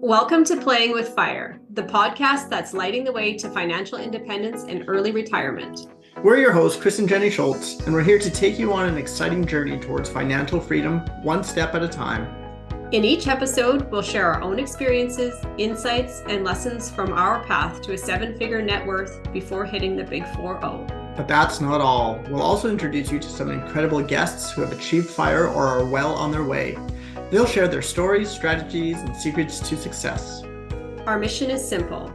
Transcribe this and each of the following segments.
Welcome to Playing with Fire, the podcast that's lighting the way to financial independence and early retirement. We're your hosts, Chris and Jenny Schultz, and we're here to take you on an exciting journey towards financial freedom, one step at a time. In each episode, we'll share our own experiences, insights, and lessons from our path to a seven-figure net worth before hitting the big 4-0. But that's not all. We'll also introduce you to some incredible guests who have achieved FIRE or are well on their way. They'll share their stories, strategies, and secrets to success. Our mission is simple: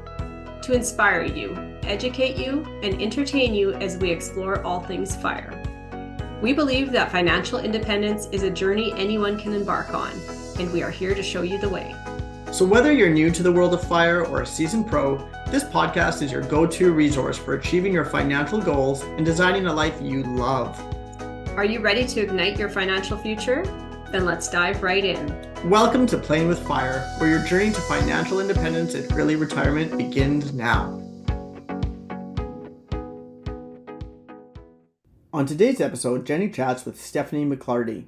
to inspire you, educate you, and entertain you as we explore all things FIRE. We believe that financial independence is a journey anyone can embark on, and we are here to show you the way. So whether you're new to the world of FIRE or a seasoned pro, this podcast is your go-to resource for achieving your financial goals and designing a life you love. Are you ready to ignite your financial future? Then let's dive right in. Welcome to Playing with Fire, where your journey to financial independence and early retirement begins now. On today's episode, Jenny chats with Stephanie McLarty.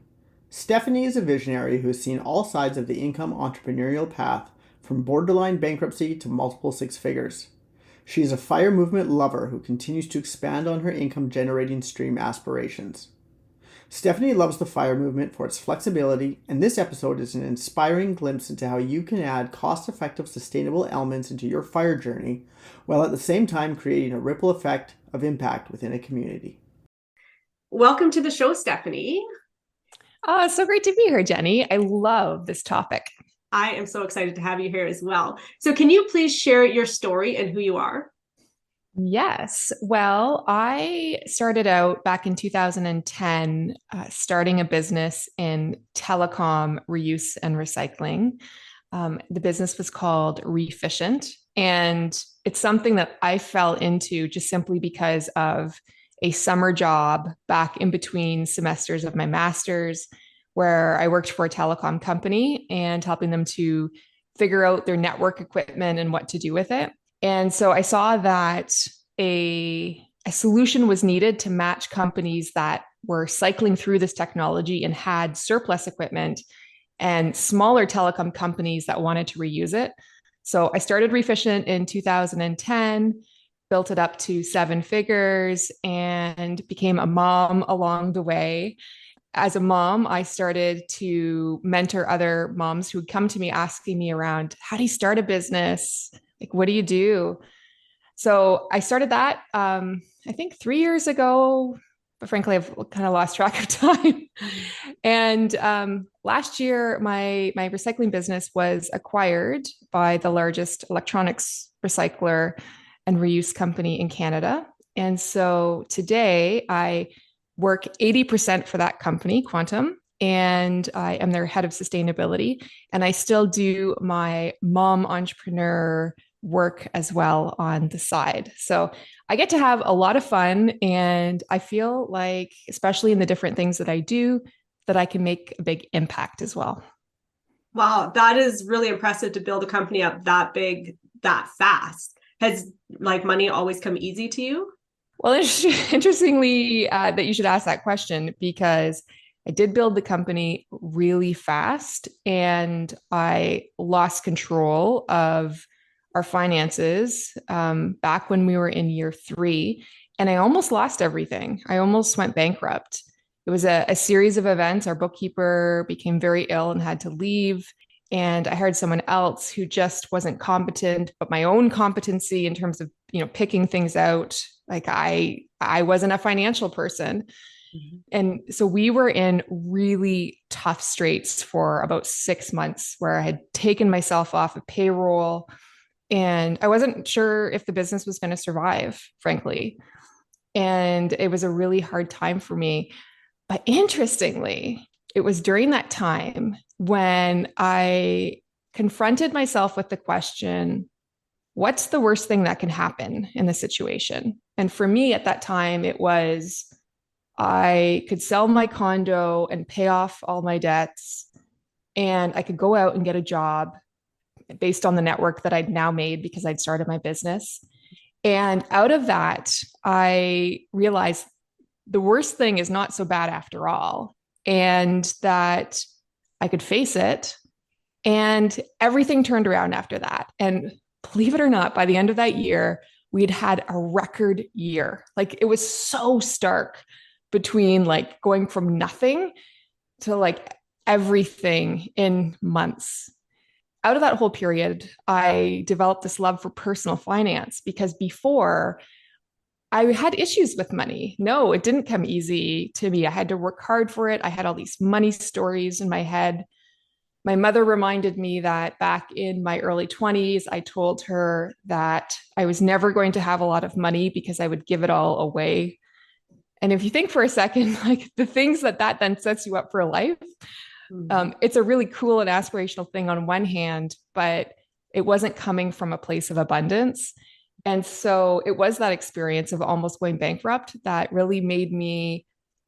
Stephanie is a visionary who has seen all sides of the income entrepreneurial path, from borderline bankruptcy to multiple six figures. She is a FIRE movement lover who continues to expand on her income-generating stream aspirations. Stephanie loves the FIRE movement for its flexibility, and this episode is an inspiring glimpse into how you can add cost-effective, sustainable elements into your FIRE journey, while at the same time creating a ripple effect of impact within a community. Welcome to the show, Stephanie. So great to be here, Jenny. I love this topic. I am so excited to have you here as well. So can you please share your story and who you are? Yes. Well, I started out back in 2010, starting a business in telecom reuse and recycling. The business was called Refficient, and it's something that I fell into just simply because of a summer job back in between semesters of my master's, where I worked for a telecom company and helping them to figure out their network equipment and what to do with it. And so I saw that a solution was needed to match companies that were cycling through this technology and had surplus equipment and smaller telecom companies that wanted to reuse it. So I started Refficient in 2010, built it up to seven figures, and became a mom along the way. As a mom, I started to mentor other moms who would come to me asking me around, how do you start a business? Like, what do you do? So I started that, I think 3 years ago, but frankly, I've kind of lost track of time. And last year, my recycling business was acquired by the largest electronics recycler and reuse company in Canada. And so today I work 80% for that company, Quantum, and I am their head of sustainability. And I still do my mom entrepreneur work as well on the side. So I get to have a lot of fun, and I feel like, especially in the different things that I do, that I can make a big impact as well. Wow, that is really impressive to build a company up that big, that fast. Has money always come easy to you? Well, interestingly, that you should ask that question, because I did build the company really fast and I lost control of our finances back when we were in year 3, and I almost lost everything. I almost went bankrupt. It was a series of events. Our bookkeeper became very ill and had to leave. And I hired someone else who just wasn't competent, but my own competency in terms of, picking things out. Like I wasn't a financial person. Mm-hmm. And so we were in really tough straits for about 6 months, where I had taken myself off of payroll and I wasn't sure if the business was going to survive, frankly. And it was a really hard time for me. But interestingly, it was during that time when I confronted myself with the question, what's the worst thing that can happen in this situation? And for me at that time, it was, I could sell my condo and pay off all my debts, and I could go out and get a job based on the network that I'd now made because I'd started my business. And out of that, I realized the worst thing is not so bad after all, and that I could face it And everything turned around after that. And believe it or not, by the end of that year, we'd had a record year. Like it was so stark between like going from nothing to like everything in months. Out of that whole period, I developed this love for personal finance because before I had issues with money. No, it didn't come easy to me. I had to work hard for it. I had all these money stories in my head. My mother reminded me that back in my early 20s, I told her that I was never going to have a lot of money because I would give it all away. And if you think for a second, like the things that then sets you up for life, it's a really cool and aspirational thing on one hand, but it wasn't coming from a place of abundance. And so it was that experience of almost going bankrupt that really made me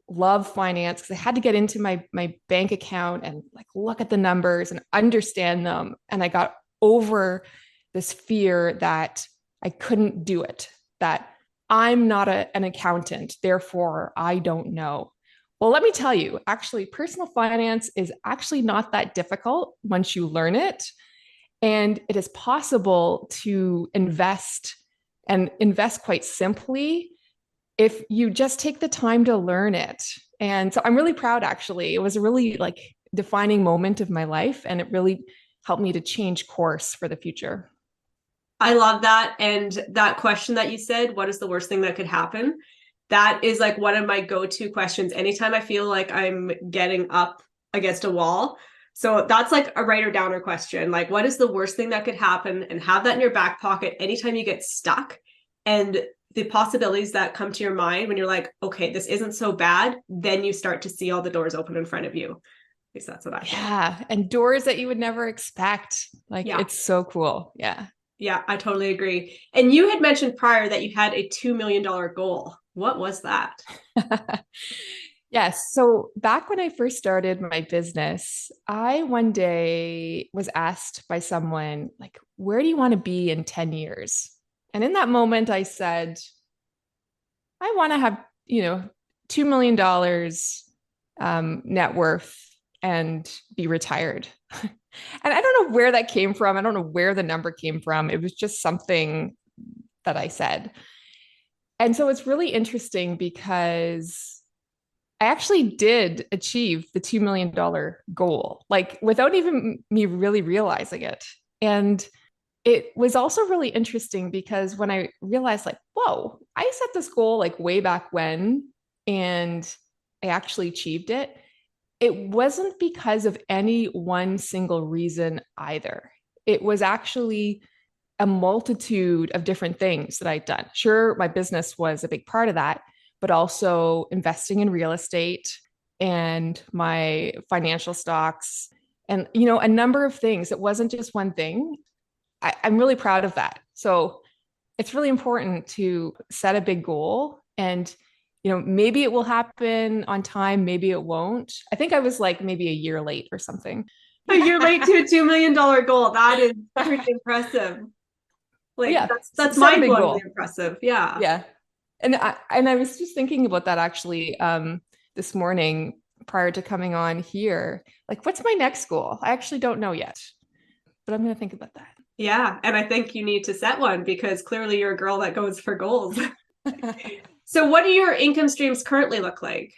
love finance because I had to get into my bank account and like look at the numbers and understand them. And I got over this fear that I couldn't do it, that I'm not an accountant, therefore I don't know. Well, let me tell you, actually, personal finance is actually not that difficult once you learn it. And it is possible to invest and invest quite simply if you just take the time to learn it. And so I'm really proud, actually. It was a really like defining moment of my life, and it really helped me to change course for the future. I love that. And that question that you said, what is the worst thing that could happen? That is like one of my go-to questions anytime I feel like I'm getting up against a wall. So that's like a write or downer question. Like, what is the worst thing that could happen? And have that in your back pocket anytime you get stuck. And the possibilities that come to your mind when you're like, okay, this isn't so bad, then you start to see all the doors open in front of you. At least that's what I think. Yeah. And doors that you would never expect. Like, Yeah. it's so cool. Yeah. Yeah, I totally agree. And you had mentioned prior that you had a $2 million goal. What was that? Yes. So back when I first started my business, I one day was asked by someone, like, where do you want to be in 10 years? And in that moment, I said, I want to have, $2 million net worth and be retired. And I don't know where that came from. I don't know where the number came from. It was just something that I said. And so it's really interesting because I actually did achieve the $2 million goal, like without even me really realizing it. And it was also really interesting because when I realized, like, whoa, I set this goal like way back when, and I actually achieved it. It wasn't because of any one single reason either. It was actually a multitude of different things that I'd done. Sure, my business was a big part of that, but also investing in real estate and my financial stocks and, a number of things. It wasn't just one thing. I'm really proud of that. So it's really important to set a big goal and maybe it will happen on time, maybe it won't. I think I was like maybe a year late or something. A year late to a $2 million goal. That is pretty impressive. Like yeah, that's set a big mind-blowingly goal. impressive. Yeah. Yeah. And I was just thinking about that actually this morning prior to coming on here. Like, what's my next goal? I actually don't know yet, but I'm going to think about that. Yeah. And I think you need to set one because clearly you're a girl that goes for goals. So what do your income streams currently look like?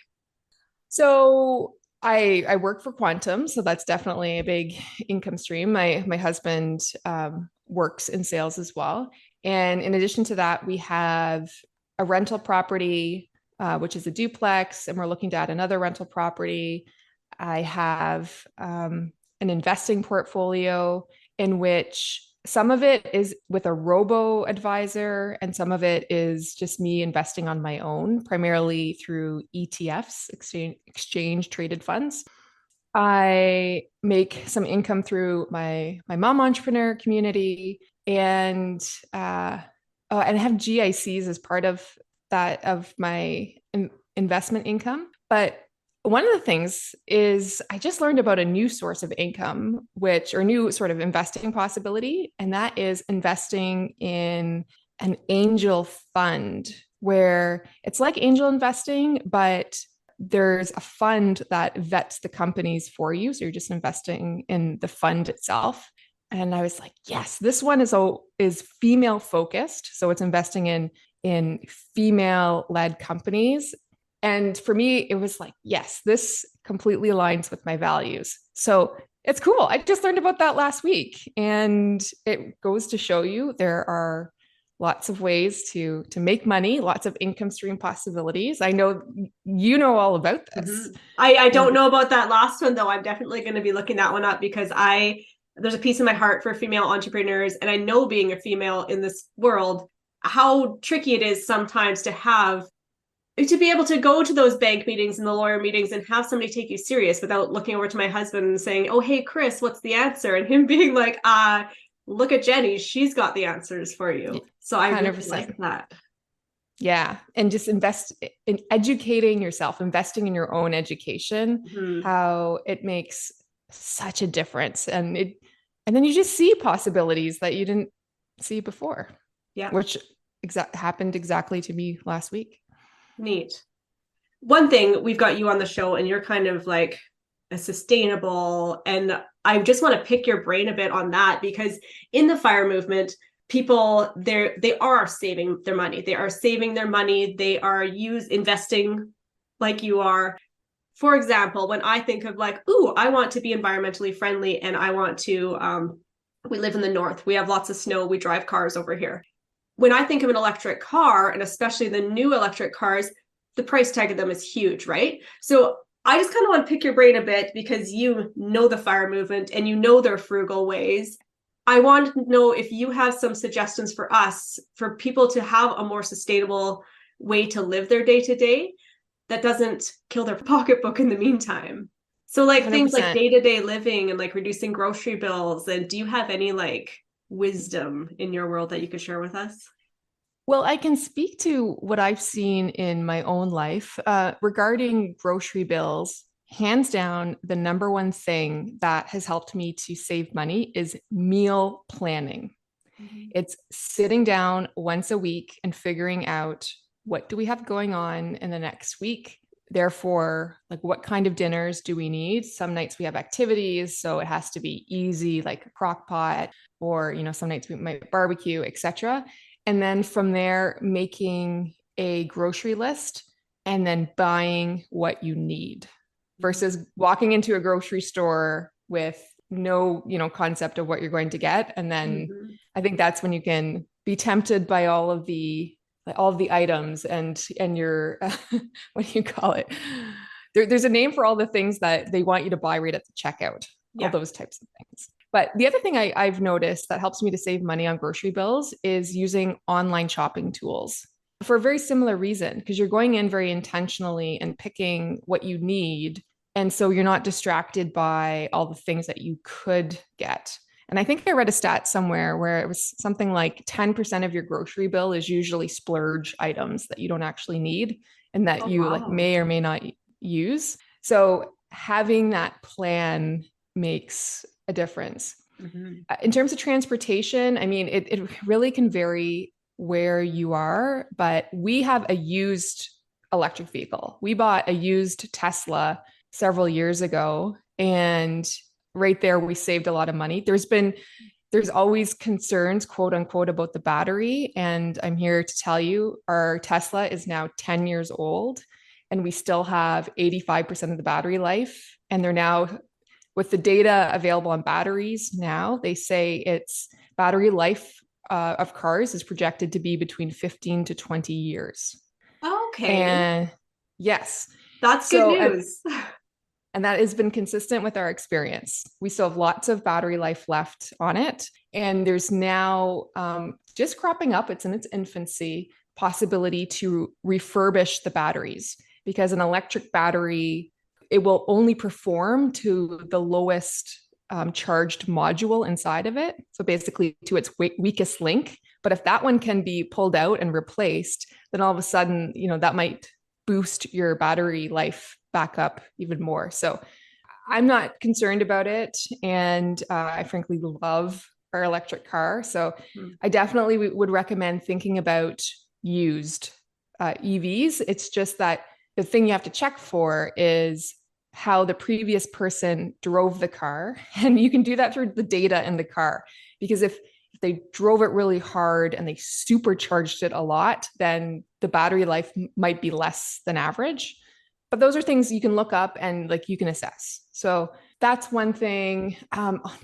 So I work for Quantum, so that's definitely a big income stream. My husband works in sales as well, and in addition to that, we have a rental property, which is a duplex, and we're looking to add another rental property. I have an investing portfolio in which some of it is with a robo advisor and some of it is just me investing on my own, primarily through ETFs, exchange traded funds. I make some income through my mom entrepreneur community and I have GICs as part of that of my investment income. But one of the things is I just learned about a new source of income, or new sort of investing possibility, and that is investing in an angel fund where it's like angel investing, but there's a fund that vets the companies for you. So you're just investing in the fund itself. And I was like, yes, this one is female focused. So it's investing in female-led companies. And for me, it was like, yes, this completely aligns with my values. So it's cool. I just learned about that last week. And it goes to show you there are lots of ways to make money, lots of income stream possibilities. I know you know all about this. Mm-hmm. I don't know about that last one, though. I'm definitely going to be looking that one up because there's a piece of my heart for female entrepreneurs. And I know, being a female in this world, how tricky it is sometimes to be able to go to those bank meetings and the lawyer meetings and have somebody take you serious without looking over to my husband and saying, oh, hey, Chris, what's the answer? And him being like, look at Jenny, she's got the answers for you. So I 100%. Really like that. Yeah. And just invest in educating yourself, investing in your own education, how it makes such a difference. And then you just see possibilities that you didn't see before. Yeah. Which happened exactly to me last week. Neat. One thing, we've got you on the show and you're kind of like a sustainable, and I just want to pick your brain a bit on that, because in the FIRE movement, people they are saving their money. They are saving their money. They are investing like you are. For example, when I think of like, ooh, I want to be environmentally friendly and I want to, we live in the north. We have lots of snow. We drive cars over here. When I think of an electric car, and especially the new electric cars, the price tag of them is huge, right? So I just kind of want to pick your brain a bit because you know the FIRE movement and you know their frugal ways. I want to know if you have some suggestions for us, for people to have a more sustainable way to live their day-to-day that doesn't kill their pocketbook in the meantime. So like 100%. Things like day-to-day living and like reducing grocery bills. And do you have any like wisdom in your world that you could share with us? Well, I can speak to what I've seen in my own life regarding grocery bills. Hands down, the number one thing that has helped me to save money is meal planning. Mm-hmm. It's sitting down once a week and figuring out, what do we have going on in the next week? Therefore, like, what kind of dinners do we need? Some nights we have activities, so it has to be easy, like a crock pot, or, some nights we might barbecue, etc. And then from there, making a grocery list and then buying what you need versus walking into a grocery store with no, concept of what you're going to get. And then I think that's when you can be tempted by all of the items and your, what do you call it? There's a name for all the things that they want you to buy right at the checkout, all those types of things. But the other thing I've noticed that helps me to save money on grocery bills is using online shopping tools for a very similar reason, because you're going in very intentionally and picking what you need. And so you're not distracted by all the things that you could get. And I think I read a stat somewhere where it was something like 10% of your grocery bill is usually splurge items that you don't actually need and that like may or may not use. So having that plan makes a difference. In terms of transportation, I mean, it really can vary where you are, but we have a used electric vehicle. We bought a used Tesla several years ago, and right there, we saved a lot of money. There's always concerns, quote unquote, about the battery. And I'm here to tell you, our Tesla is now 10 years old and we still have 85% of the battery life. And they're now, with the data available on batteries now, they say its battery life of cars is projected to be between 15 to 20 years. Okay. And yes. That's good news. And that has been consistent with our experience. We still have lots of battery life left on it. And there's now just cropping up, it's in its infancy, possibility to refurbish the batteries, because an electric battery, it will only perform to the lowest charged module inside of it. So basically to its weakest link. But if that one can be pulled out and replaced, then all of a sudden, that might boost your battery life back up even more. So I'm not concerned about it. And I frankly love our electric car. So I definitely would recommend thinking about used EVs. It's just that the thing you have to check for is how the previous person drove the car. And you can do that through the data in the car. Because if they drove it really hard and they supercharged it a lot, then the battery life might be less than average. But those are things you can look up and like you can assess. So that's one thing.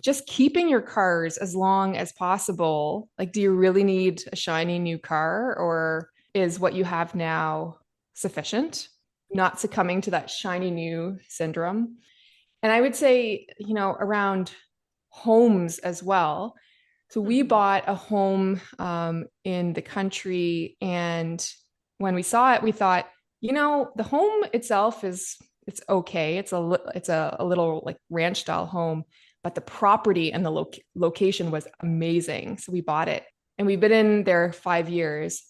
Just keeping your cars as long as possible. Like, do you really need a shiny new car, or is what you have now sufficient? Not succumbing to that shiny new syndrome. And I would say, around homes as well. So we bought a home in the country, and when we saw it, we thought, the home itself it's okay. It's a little like ranch style home, but the property and the location was amazing. So we bought it, and we've been in there 5 years.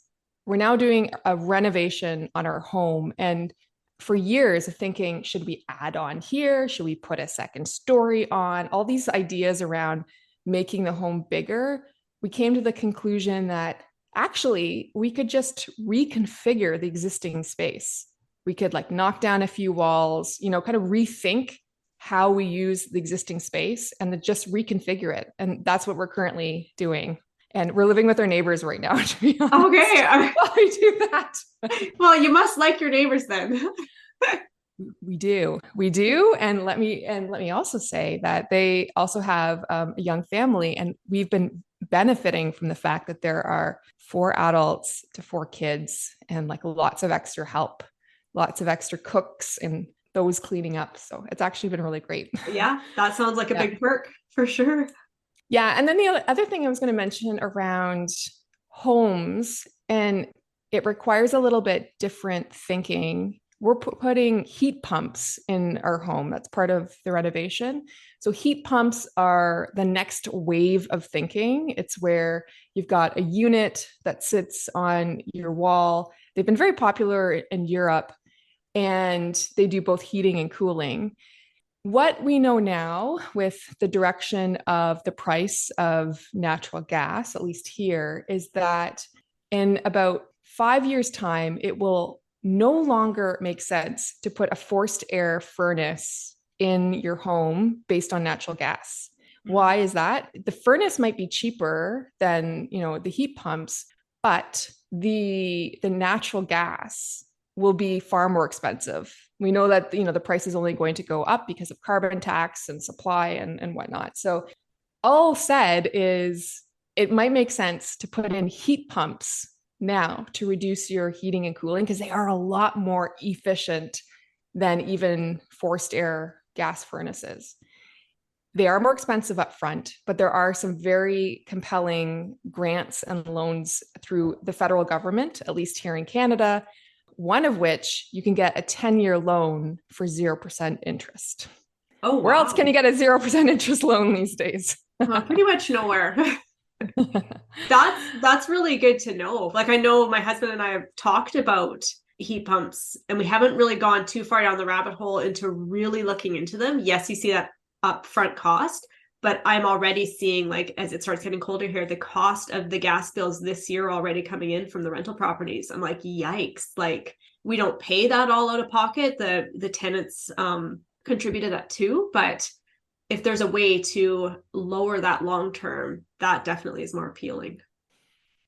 We're now doing a renovation on our home, and for years of thinking, should we add on here? Should we put a second story on? All these ideas around making the home bigger, we came to the conclusion that actually we could just reconfigure the existing space. We could like knock down a few walls, kind of rethink how we use the existing space and then just reconfigure it. And that's what we're currently doing. And we're living with our neighbors right now, to be honest. Okay. While we do that. Well, you must like your neighbors then. We do. And let me also say that they also have a young family, and we've been benefiting from the fact that there are 4 adults to 4 kids, and like lots of extra help, lots of extra cooks and those cleaning up. So it's actually been really great. Yeah, that sounds like a big perk for sure. Yeah. And then the other thing I was going to mention around homes, and it requires a little bit different thinking. We're putting heat pumps in our home. That's part of the renovation. So heat pumps are the next wave of thinking. It's where you've got a unit that sits on your wall. They've been very popular in Europe, and they do both heating and cooling. What we know now with the direction of the price of natural gas, at least here, is that in about 5 years' time, it will no longer make sense to put a forced air furnace in your home based on natural gas. Why is that? The furnace might be cheaper than, the heat pumps, but the natural gas will be far more expensive. We know that, the price is only going to go up because of carbon tax and supply and whatnot. So all said is it might make sense to put in heat pumps now to reduce your heating and cooling, because they are a lot more efficient than even forced air gas furnaces. They are more expensive up front, but there are some very compelling grants and loans through the federal government, at least here in Canada, one of which you can get a 10-year loan for 0% interest. Oh, wow. Where else can you get a 0% interest loan these days? Pretty much nowhere. That's really good to know. Like, I know my husband and I have talked about heat pumps, and we haven't really gone too far down the rabbit hole into really looking into them. Yes, you see that upfront cost, but I'm already seeing, like, as it starts getting colder here, the cost of the gas bills this year already coming in from the rental properties. I'm like, yikes. Like, we don't pay that all out of pocket. The tenants contributed that too, but if there's a way to lower that long term, that definitely is more appealing.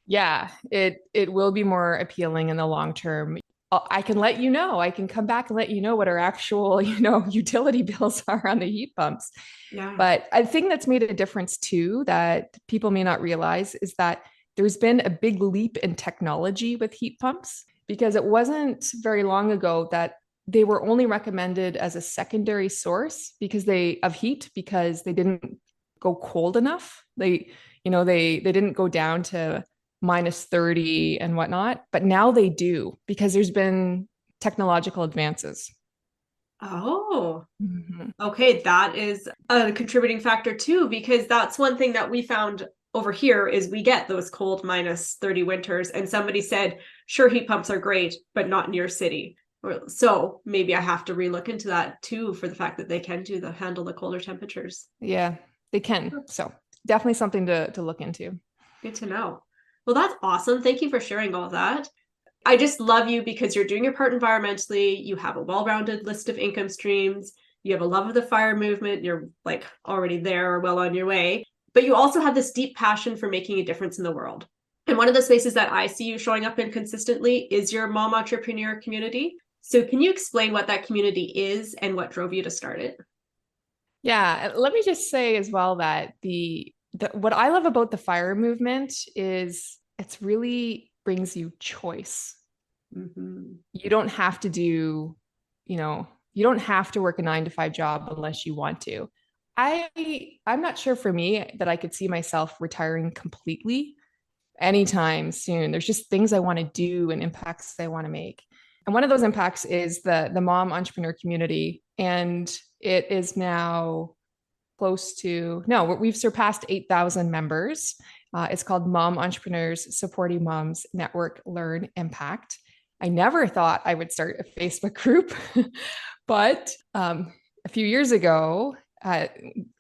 Yeah, it will be more appealing in the long term. I can let you know. I can come back and let you know what our actual, utility bills are on the heat pumps. Yeah. But I think that's made a difference too, that people may not realize, is that there's been a big leap in technology with heat pumps, because it wasn't very long ago that they were only recommended as a secondary source because they didn't go cold enough. They didn't go down to -30 and whatnot, but now they do, because there's been technological advances. Oh, okay. That is a contributing factor too, because that's one thing that we found over here is we get those cold -30 winters, and somebody said, sure, heat pumps are great, but not in your city. So maybe I have to relook into that too, for the fact that they can handle the colder temperatures. Yeah, they can. So definitely something to look into. Good to know. Well, that's awesome. Thank you for sharing all of that. I just love you because you're doing your part environmentally. You have a well-rounded list of income streams. You have a love of the fire movement. You're like already there or well on your way. But you also have this deep passion for making a difference in the world. And one of the spaces that I see you showing up in consistently is your mom entrepreneur community. So can you explain what that community is and what drove you to start it? Yeah, let me just say as well that the what I love about the fire movement is it's really brings you choice. Mm-hmm. You don't have to do, you don't have to work a 9 to 5 job unless you want to. I'm not sure for me that I could see myself retiring completely anytime soon. There's just things I want to do and impacts I want to make. And one of those impacts is the mom entrepreneur community. And it is now close to, no, we've surpassed 8,000 members. It's called Mom Entrepreneurs Supporting Moms Network Learn Impact. I never thought I would start a Facebook group, but a few years ago,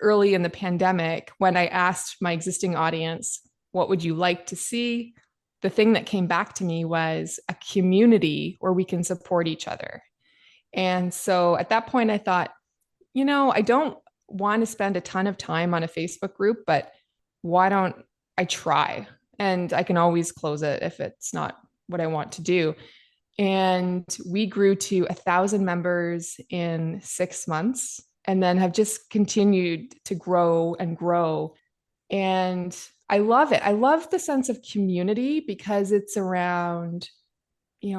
early in the pandemic, when I asked my existing audience, what would you like to see? The thing that came back to me was a community where we can support each other. And so at that point, I thought, I don't want to spend a ton of time on a Facebook group, but why don't I try? And I can always close it if it's not what I want to do. And we grew to 1,000 members in 6 months and then have just continued to grow and grow. And I love it. I love the sense of community because it's around,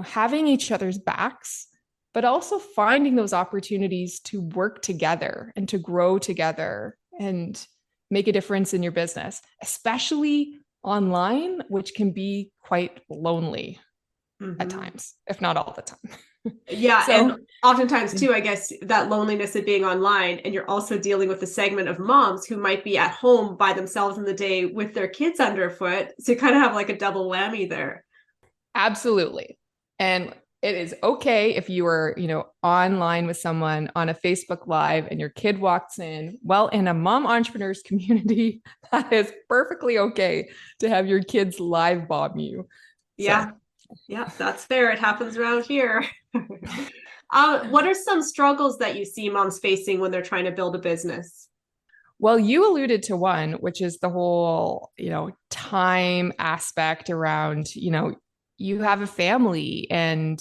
having each other's backs, but also finding those opportunities to work together and to grow together and make a difference in your business, especially online, which can be quite lonely at times, if not all the time. Yeah. So, And oftentimes too, I guess that loneliness of being online, and you're also dealing with a segment of moms who might be at home by themselves in the day with their kids underfoot. So you kind of have like a double whammy there. absolutely. And it is okay if you are, online with someone on a Facebook Live and your kid walks in. Well, in a mom entrepreneurs community, that is perfectly okay to have your kids live bomb you. Yeah. So, Yeah, that's fair. It happens around here. What are some struggles that you see moms facing when they're trying to build a business? well, you alluded to one, which is the whole, time aspect around, you have a family and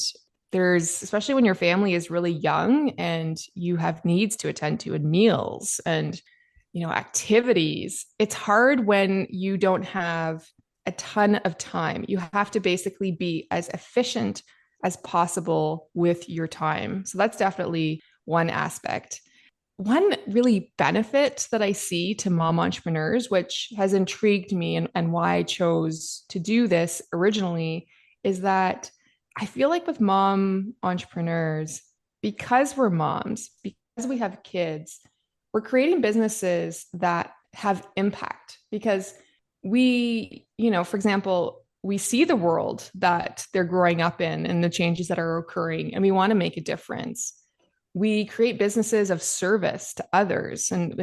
there's, especially when your family is really young and you have needs to attend to and meals and, activities. It's hard when you don't have a ton of time. You have to basically be as efficient as possible with your time. So that's definitely one aspect. One really benefit that I see to mom entrepreneurs, which has intrigued me and why I chose to do this originally, is that I feel like with mom entrepreneurs, because we're moms, because we have kids, we're creating businesses that have impact because for example, we see the world that they're growing up in and the changes that are occurring, and we want to make a difference. We create businesses of service to others and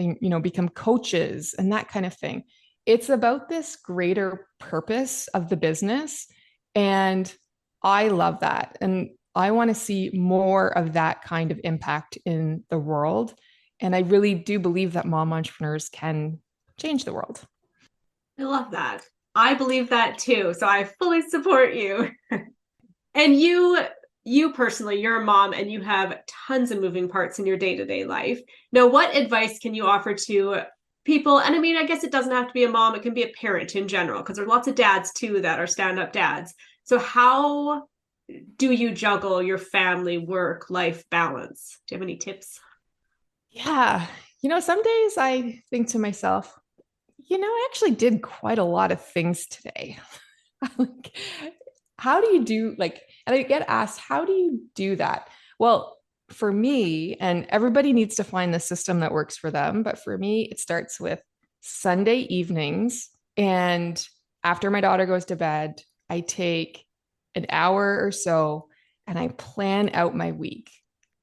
become coaches and that kind of thing. It's about this greater purpose of the business, and I love that, and I want to see more of that kind of impact in the world. And I really do believe that mom entrepreneurs can change the world. I love that. I believe that too. So I fully support you. And you personally, you're a mom and you have tons of moving parts in your day-to-day life. Now, what advice can you offer to people? And I mean, I guess it doesn't have to be a mom, it can be a parent in general, because there's lots of dads too that are stand-up dads. So how do you juggle your family, work, life balance? Do you have any tips? Yeah. Some days I think to myself, I actually did quite a lot of things today. Like, how do you do and I get asked, how do you do that? Well, for me, and everybody needs to find the system that works for them, but for me, it starts with Sunday evenings. And after my daughter goes to bed, I take an hour or so and I plan out my week.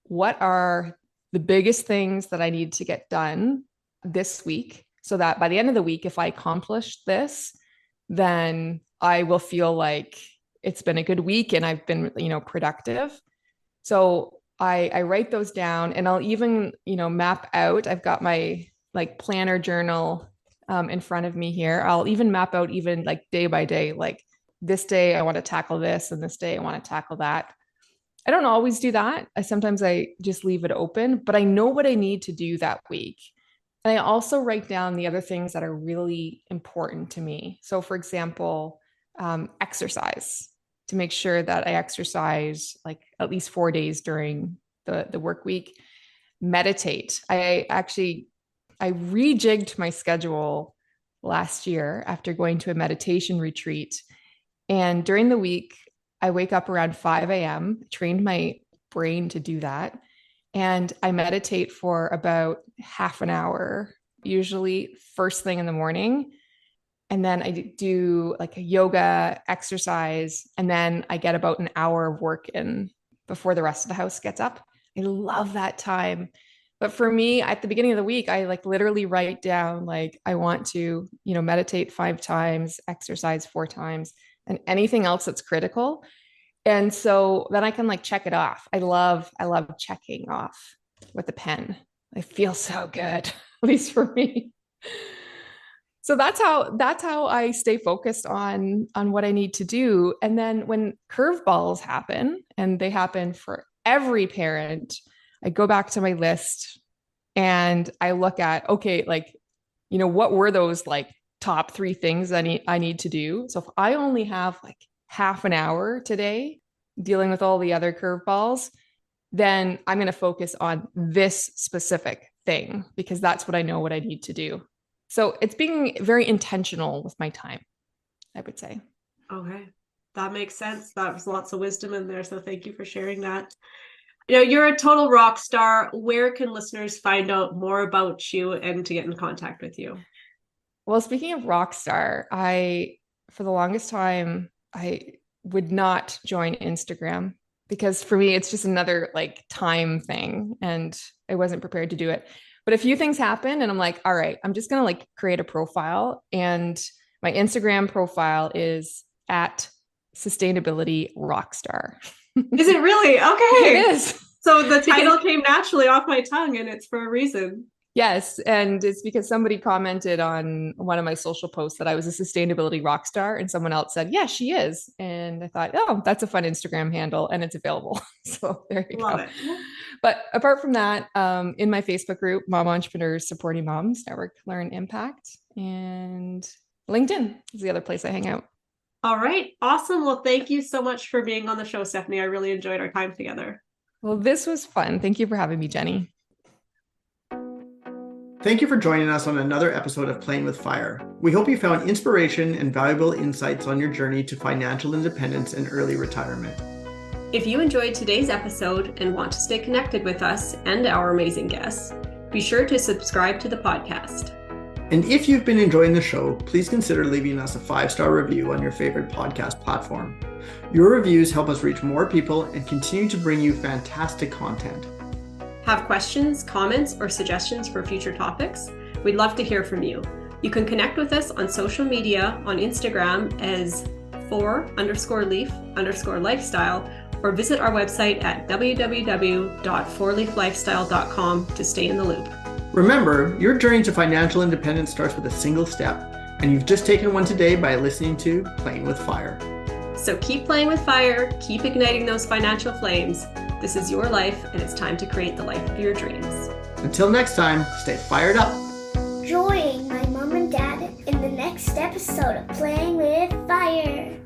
What are the biggest things that I need to get done this week? So that by the end of the week, if I accomplish this, then I will feel like it's been a good week and I've been, productive. So I write those down, and I'll even, map out. I've got my like planner journal in front of me here. I'll even map out even like day by day, like this day I want to tackle this and this day I want to tackle that. I don't always do that. Sometimes I just leave it open, but I know what I need to do that week. And I also write down the other things that are really important to me. So, for example, exercise, to make sure that I exercise like at least 4 days during the work week. Meditate. I rejigged my schedule last year after going to a meditation retreat. And during the week, I wake up around 5 a.m., trained my brain to do that. And I meditate for about half an hour, usually first thing in the morning. And then I do like a yoga exercise. And then I get about an hour of work in before the rest of the house gets up. I love that time. But for me, at the beginning of the week, I like literally write down, like, I want to, meditate 5 times, exercise 4 times, and anything else that's critical. And so then I can like check it off. I love checking off with a pen. I feel so good, at least for me. So that's how I stay focused on what I need to do. And then when curveballs happen, and they happen for every parent, I go back to my list and I look at, okay, like, what were those like top 3 things I need to do? So if I only have like half an hour today dealing with all the other curveballs, then I'm going to focus on this specific thing because that's what I know what I need to do. So it's being very intentional with my time, I would say. Okay. That makes sense. That was lots of wisdom in there. So thank you for sharing that. You're a total rock star. Where can listeners find out more about you and to get in contact with you? Well, speaking of rock star, for the longest time, I would not join Instagram because for me, it's just another like time thing and I wasn't prepared to do it. But a few things happened and I'm like, all right, I'm just going to like create a profile. And my Instagram profile is at sustainability rockstar. Is it really? Okay. It is. So the title came naturally off my tongue and it's for a reason. Yes. And it's because somebody commented on one of my social posts that I was a sustainability rock star, and someone else said, yeah, she is. And I thought, oh, that's a fun Instagram handle and it's available. So there you Love go. it. But apart from that, in my Facebook group, Mom Entrepreneurs Supporting Moms, Network, Learn, Impact, and LinkedIn is the other place I hang out. All right. Awesome. Well, thank you so much for being on the show, Stephanie. I really enjoyed our time together. Well, this was fun. Thank you for having me, Jenny. Thank you for joining us on another episode of Playing with Fire. We hope you found inspiration and valuable insights on your journey to financial independence and early retirement. If you enjoyed today's episode and want to stay connected with us and our amazing guests, be sure to subscribe to the podcast. And if you've been enjoying the show, please consider leaving us a 5-star review on your favorite podcast platform. Your reviews help us reach more people and continue to bring you fantastic content. Have questions, comments, or suggestions for future topics? We'd love to hear from you. You can connect with us on social media on Instagram as _leaf_lifestyle, or visit our website at www.4leaflifestyle.com to stay in the loop. Remember, your journey to financial independence starts with a single step, and you've just taken one today by listening to Playing with Fire. So keep playing with fire, keep igniting those financial flames. This is your life, and it's time to create the life of your dreams. Until next time, stay fired up. Join my mom and dad in the next episode of Playing with Fire.